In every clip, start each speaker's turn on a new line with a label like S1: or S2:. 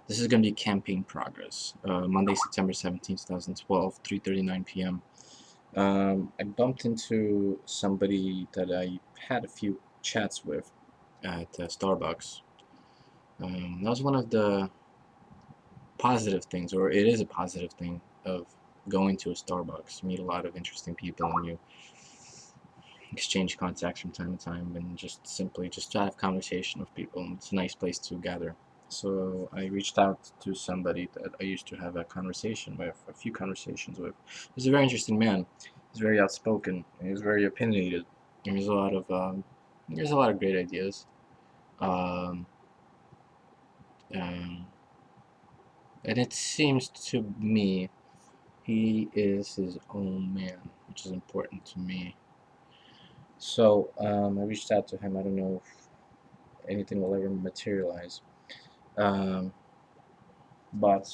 S1: This is going to be campaign progress. Monday, September 17th, 2012, 3:39 p.m. I bumped into somebody that I had a few chats with at Starbucks. That was one of the positive things, or it is a positive thing, of going to a Starbucks. Meet a lot of interesting people, and you exchange contacts from time to time, and just to have conversation with people. It's a nice place to gather. So I reached out to somebody that I used to have a few conversations with. He's a very interesting man. He's very outspoken. He's very opinionated. And there's a lot of great ideas. Um, um, and it seems to me he is his own man, which is important to me. So I reached out to him. I don't know if anything will ever materialize, um, but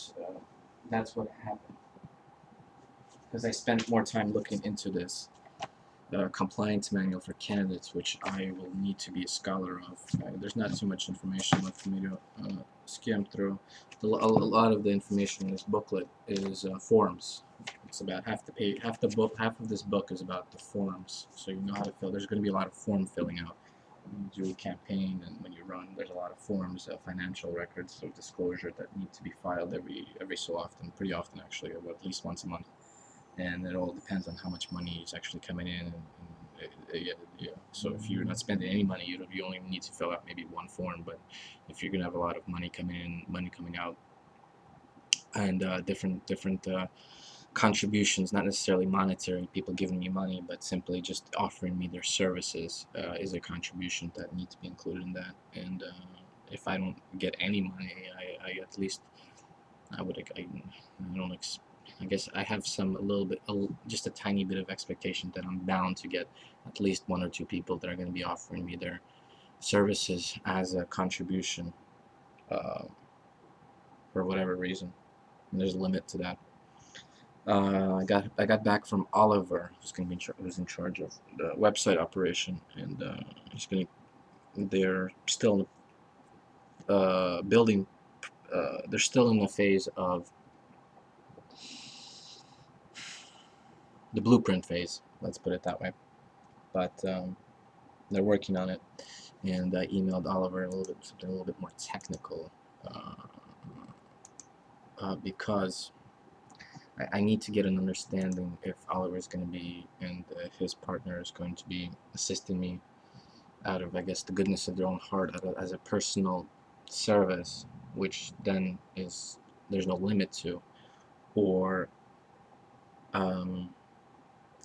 S1: that's what happened because I spent more time looking into this compliance manual for candidates, which I will need to be a scholar of. There's not too much information left for me to skim through. A lot of the information in this booklet is forms. It's about half of this book is about the forms, so you know how to fill. There's going to be a lot of form filling out. When you do a campaign and when you run, there's a lot of forms, financial records of disclosure that need to be filed every so often, pretty often actually, about at least once a month, and it all depends on how much money is actually coming in. Yeah. So if you're not spending any money, you only need to fill out maybe one form. But if you're gonna have a lot of money coming in, money coming out, and different contributions, not necessarily monetary, people giving me money, but simply just offering me their services is a contribution that needs to be included in that. And if I don't get any money, I at least I would I don't I guess I have a little bit, just a tiny bit of expectation that I'm bound to get at least one or two people that are going to be offering me their services as a contribution uh, for whatever reason. And there's a limit to that. I got back from Oliver, who's in charge of the website operation, and they're still building. They're still in the phase of the blueprint phase. Let's put it that way. But they're working on it, and I emailed Oliver something a little bit more technical, uh, because I need to get an understanding if Oliver is going to be, and his partner is going to be assisting me out of, I guess, the goodness of their own heart, as a personal service, which then is there's no limit to, or um,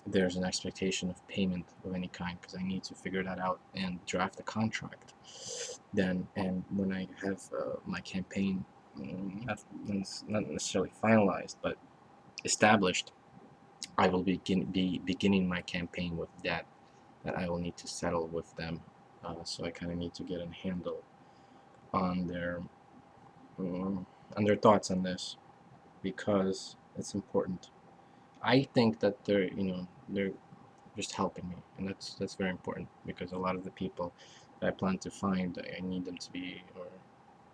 S1: there's an expectation of payment of any kind, because I need to figure that out and draft a contract. Then, and when I have my campaign, not necessarily finalized, but established, I will be beginning my campaign with debt that I will need to settle with them. So I kind of need to get a handle on um, their thoughts on this, because it's important. I think that they're just helping me, and that's very important, because a lot of the people that I plan to find, I need them to be, or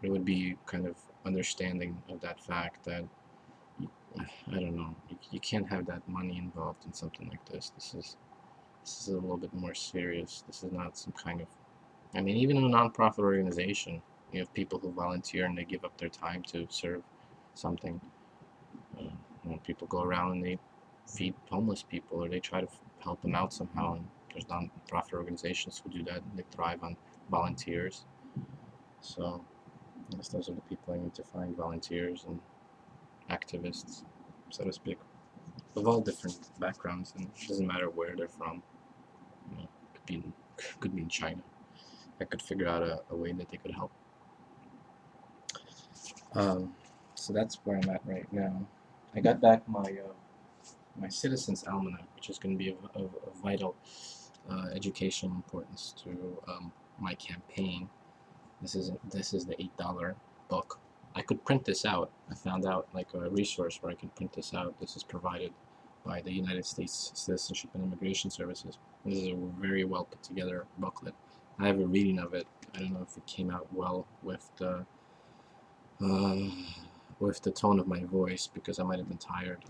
S1: it would be kind of understanding of that fact that I don't know, you can't have that money involved in something like this. This is a little bit more serious. This is not some kind of, I mean, even in a nonprofit organization, you have people who volunteer and they give up their time to serve something. People go around and they feed homeless people, or they try to help them out somehow. And there's non-profit organizations who do that. And they thrive on volunteers. So I guess those are the people I need to find: volunteers and activists, so to speak, of all different backgrounds, and it doesn't matter where they're from. Could be in China. I could figure out a way that they could help. Um, so that's where I'm at right now. I got back my Citizens Almanac, which is going to be of vital educational importance to my campaign. This is the $8 book. I could print this out. I found out like a resource where I can print this out. This is provided by the United States Citizenship and Immigration Services. This is a very well put together booklet. I have a reading of it. I don't know if it came out well with the uh, with the tone of my voice because I might have been tired.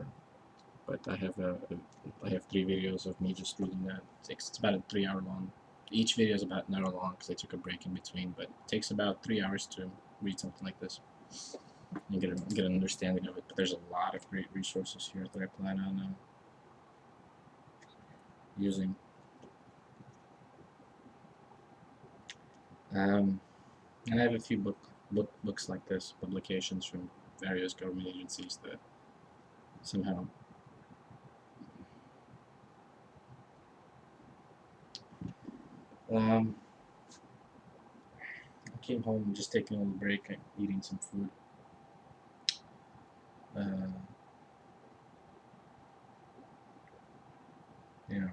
S1: But I have 3 videos of me just reading that. It's about a 3 hour long. Each video is about an hour long because I took a break in between. But it takes about 3 hours to read something like this and get an understanding of it. But there's a lot of great resources here that I plan on using. And I have a few books like this, publications from various government agencies that somehow um, I came home just taking a little break and eating some food. Uh, you know,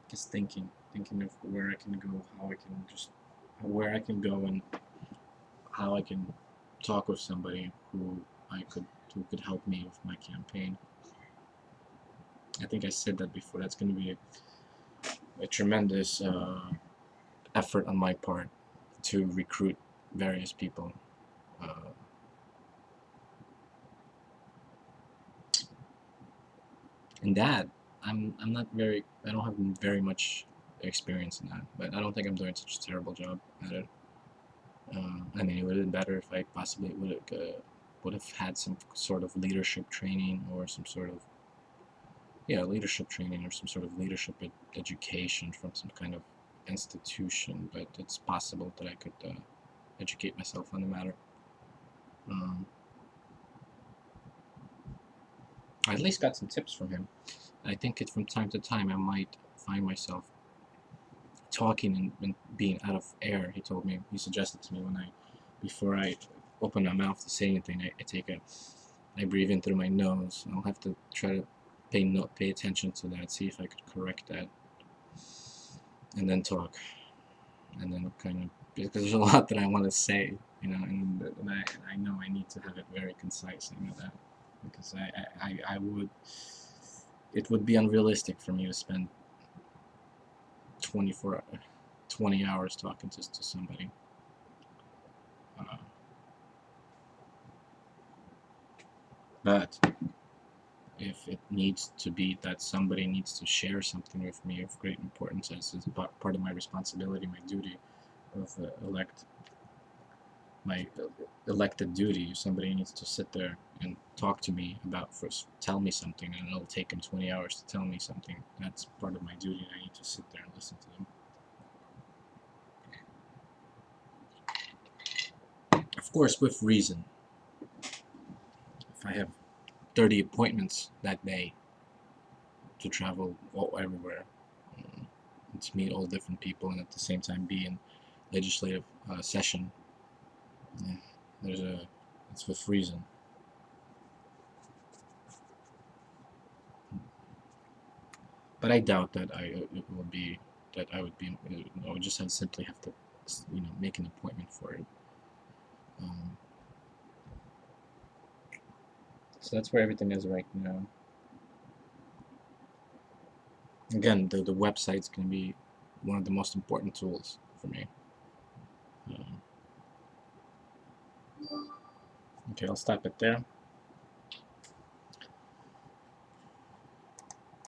S1: just thinking of where I can go, how I can just where I can go and how I can talk with somebody who could help me with my campaign. I think I said that before. That's going to be a tremendous effort on my part to recruit various people. Uh, and that I'm not very I don't have very much experience in that, but I don't think I'm doing such a terrible job at it. I mean, it would have been better if I possibly would have had some sort of leadership training or some sort of leadership training or some sort of leadership education from some kind of institution. But it's possible that I could educate myself on the matter. Um, I at least got some tips from him. I think it from time to time I might find myself talking and being out of air. He suggested to me before I open my mouth to say anything, I breathe in through my nose. I'll have to try to pay attention to that, see if I could correct that, and then talk, and then kind of because there's a lot that I want to say, and I know I need to have it very concise. I know that because I would it would be unrealistic for me to spend 24 20 hours talking to somebody. Uh, but if it needs to be that somebody needs to share something with me of great importance, as is part of my responsibility, my duty of my elected duty, if somebody needs to sit there and talk to me about first tell me something, and it'll take them 20 hours to tell me something, that's part of my duty, and I need to sit there and listen to them. Of course, with reason. If I have 30 appointments that day to travel everywhere, um, to meet all different people, and at the same time be in legislative session, yeah, it's with reason. But I doubt that it will be that I would just simply have to make an appointment for it. Um, so that's where everything is right now. Again, the website's going to be one of the most important tools for me. Okay, I'll stop it there.